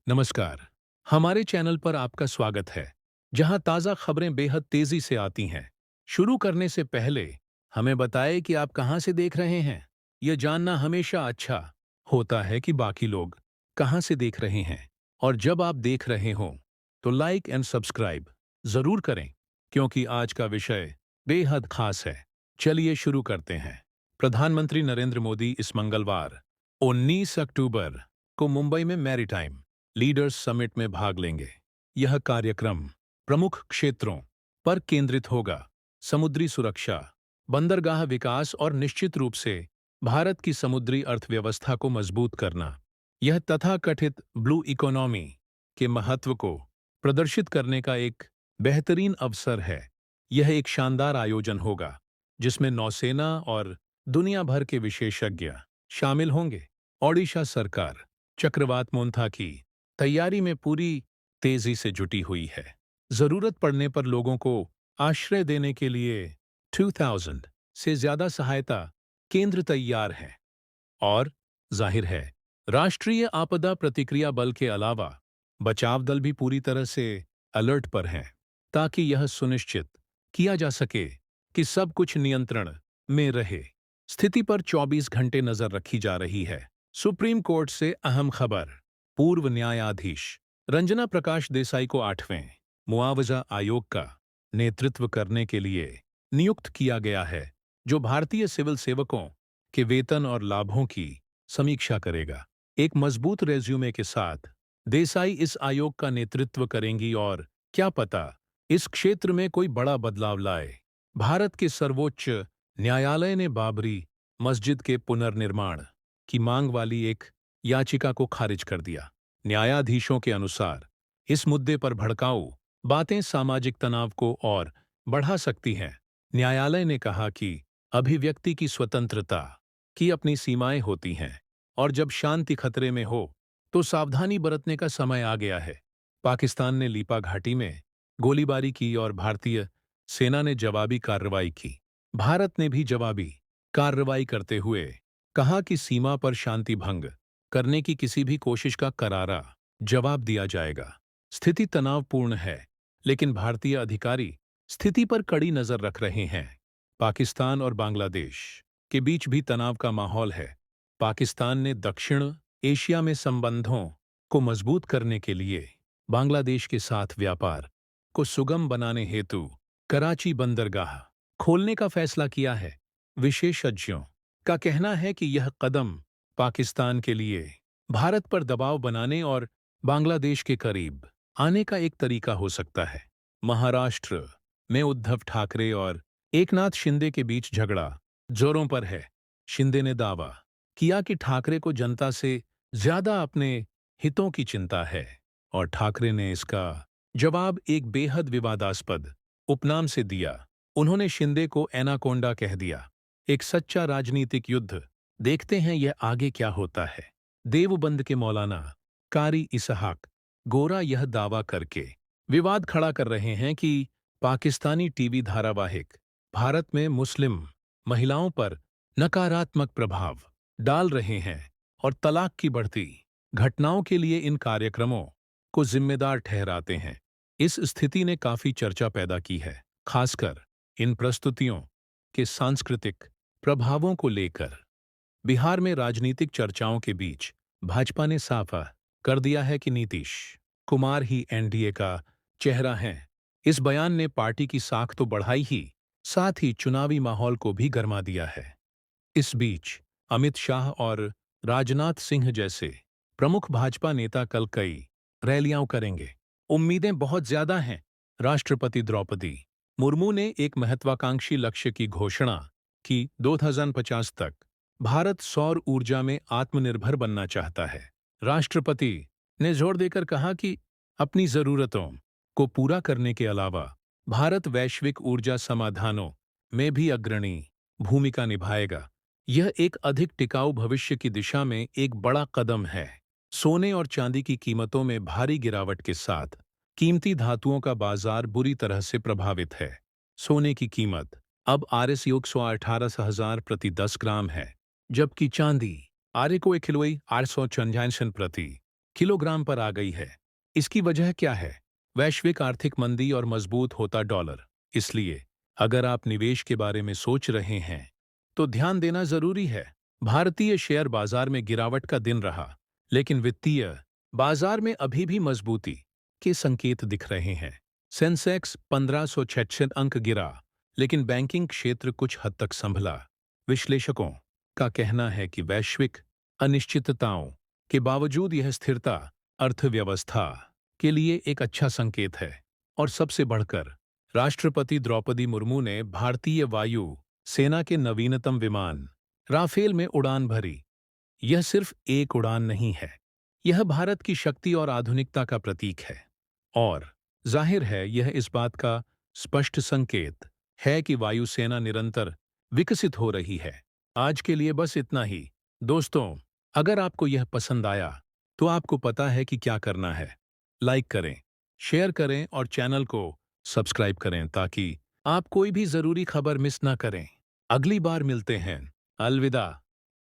नमस्कार। हमारे चैनल पर आपका स्वागत है, जहां ताज़ा खबरें बेहद तेजी से आती हैं। शुरू करने से पहले हमें बताएं कि आप कहां से देख रहे हैं। यह जानना हमेशा अच्छा होता है कि बाकी लोग कहां से देख रहे हैं। और जब आप देख रहे हों, तो लाइक एंड सब्सक्राइब जरूर करें, क्योंकि आज का विषय बेहद खास है। चलिए शुरू करते हैं। प्रधानमंत्री नरेंद्र मोदी इस मंगलवार 19 अक्टूबर को मुंबई में मैरीटाइम लीडर्स समिट में भाग लेंगे। यह कार्यक्रम प्रमुख क्षेत्रों पर केंद्रित होगा: समुद्री सुरक्षा, बंदरगाह विकास और निश्चित रूप से भारत की समुद्री अर्थव्यवस्था को मजबूत करना। यह तथाकथित ब्लू इकोनॉमी के महत्व को प्रदर्शित करने का एक बेहतरीन अवसर है। यह एक शानदार आयोजन होगा, जिसमें नौसेना और दुनिया भर के विशेषज्ञ शामिल होंगे। ओडिशा सरकार चक्रवात मोन्था की तैयारी में पूरी तेजी से जुटी हुई है। जरूरत पड़ने पर लोगों को आश्रय देने के लिए 2000 से ज्यादा सहायता केंद्र तैयार है। और जाहिर है, राष्ट्रीय आपदा प्रतिक्रिया बल के अलावा बचाव दल भी पूरी तरह से अलर्ट पर हैं, ताकि यह सुनिश्चित किया जा सके कि सब कुछ नियंत्रण में रहे। स्थिति पर 24 घंटे नजर रखी जा रही है। सुप्रीम कोर्ट से अहम खबर: पूर्व न्यायाधीश रंजना प्रकाश देसाई को 8वें मुआवजा आयोग का नेतृत्व करने के लिए नियुक्त किया गया है, जो भारतीय सिविल सेवकों के वेतन और लाभों की समीक्षा करेगा। एक मजबूत रेज्यूमे के साथ देसाई इस आयोग का नेतृत्व करेंगी और क्या पता इस क्षेत्र में कोई बड़ा बदलाव लाए। भारत के सर्वोच्च न्यायालय ने बाबरी मस्जिद के पुनर्निर्माण की मांग वाली एक याचिका को खारिज कर दिया। न्यायाधीशों के अनुसार इस मुद्दे पर भड़काऊ बातें सामाजिक तनाव को और बढ़ा सकती हैं। न्यायालय ने कहा कि अभिव्यक्ति की स्वतंत्रता की अपनी सीमाएं होती हैं, और जब शांति खतरे में हो तो सावधानी बरतने का समय आ गया है। पाकिस्तान ने लीपा घाटी में गोलीबारी की और भारतीय सेना ने जवाबी कार्रवाई की। भारत ने भी जवाबी कार्रवाई करते हुए कहा कि सीमा पर शांति भंग करने की किसी भी कोशिश का करारा जवाब दिया जाएगा। स्थिति तनावपूर्ण है, लेकिन भारतीय अधिकारी स्थिति पर कड़ी नजर रख रहे हैं। पाकिस्तान और बांग्लादेश के बीच भी तनाव का माहौल है। पाकिस्तान ने दक्षिण एशिया में संबंधों को मजबूत करने के लिए बांग्लादेश के साथ व्यापार को सुगम बनाने हेतु कराची बंदरगाह खोलने का फैसला किया है। विशेषज्ञों का कहना है कि यह कदम पाकिस्तान के लिए भारत पर दबाव बनाने और बांग्लादेश के करीब आने का एक तरीका हो सकता है। महाराष्ट्र में उद्धव ठाकरे और एकनाथ शिंदे के बीच झगड़ा जोरों पर है। शिंदे ने दावा किया कि ठाकरे को जनता से ज्यादा अपने हितों की चिंता है, और ठाकरे ने इसका जवाब एक बेहद विवादास्पद उपनाम से दिया। उन्होंने शिंदे को एनाकोंडा कह दिया। एक सच्चा राजनीतिक युद्ध। देखते हैं यह आगे क्या होता है। देवबंद के मौलाना कारी इसहाक गोरा यह दावा करके विवाद खड़ा कर रहे हैं कि पाकिस्तानी टीवी धारावाहिक भारत में मुस्लिम महिलाओं पर नकारात्मक प्रभाव डाल रहे हैं और तलाक की बढ़ती घटनाओं के लिए इन कार्यक्रमों को जिम्मेदार ठहराते हैं। इस स्थिति ने काफी चर्चा पैदा की है, खासकर इन प्रस्तुतियों के सांस्कृतिक प्रभावों को लेकर। बिहार में राजनीतिक चर्चाओं के बीच भाजपा ने साफ कर दिया है कि नीतीश कुमार ही एनडीए का चेहरा हैं। इस बयान ने पार्टी की साख तो बढ़ाई ही, साथ ही चुनावी माहौल को भी गरमा दिया है। इस बीच अमित शाह और राजनाथ सिंह जैसे प्रमुख भाजपा नेता कल कई रैलियां करेंगे। उम्मीदें बहुत ज्यादा हैं। राष्ट्रपति द्रौपदी मुर्मू ने एक महत्वाकांक्षी लक्ष्य की घोषणा की। 2050 तक भारत सौर ऊर्जा में आत्मनिर्भर बनना चाहता है। राष्ट्रपति ने जोर देकर कहा कि अपनी जरूरतों को पूरा करने के अलावा भारत वैश्विक ऊर्जा समाधानों में भी अग्रणी भूमिका निभाएगा। यह एक अधिक टिकाऊ भविष्य की दिशा में एक बड़ा कदम है। सोने और चांदी की कीमतों में भारी गिरावट के साथ कीमती धातुओं का बाजार बुरी तरह से प्रभावित है। सोने की कीमत अब आरएस योग 118,000 प्रति 10 ग्राम है, जबकि चांदी आरे को 1 किलोई 895 प्रति किलोग्राम पर आ गई है। इसकी वजह क्या है? वैश्विक आर्थिक मंदी और मजबूत होता डॉलर। इसलिए अगर आप निवेश के बारे में सोच रहे हैं तो ध्यान देना जरूरी है। भारतीय शेयर बाजार में गिरावट का दिन रहा, लेकिन वित्तीय बाजार में अभी भी मजबूती के संकेत दिख रहे हैं। सेंसेक्स 1566 अंक गिरा, लेकिन बैंकिंग क्षेत्र कुछ हद तक संभला। विश्लेषकों का कहना है कि वैश्विक अनिश्चितताओं के बावजूद यह स्थिरता अर्थव्यवस्था के लिए एक अच्छा संकेत है। और सबसे बढ़कर, राष्ट्रपति द्रौपदी मुर्मू ने भारतीय वायु सेना के नवीनतम विमान राफेल में उड़ान भरी। यह सिर्फ एक उड़ान नहीं है, यह भारत की शक्ति और आधुनिकता का प्रतीक है। और जाहिर है, यह इस बात का स्पष्ट संकेत है कि वायुसेना निरंतर विकसित हो रही है। आज के लिए बस इतना ही। दोस्तों, अगर आपको यह पसंद आया तो आपको पता है कि क्या करना है। लाइक करें, शेयर करें और चैनल को सब्सक्राइब करें ताकि आप कोई भी जरूरी खबर मिस ना करें। अगली बार मिलते हैं। अलविदा।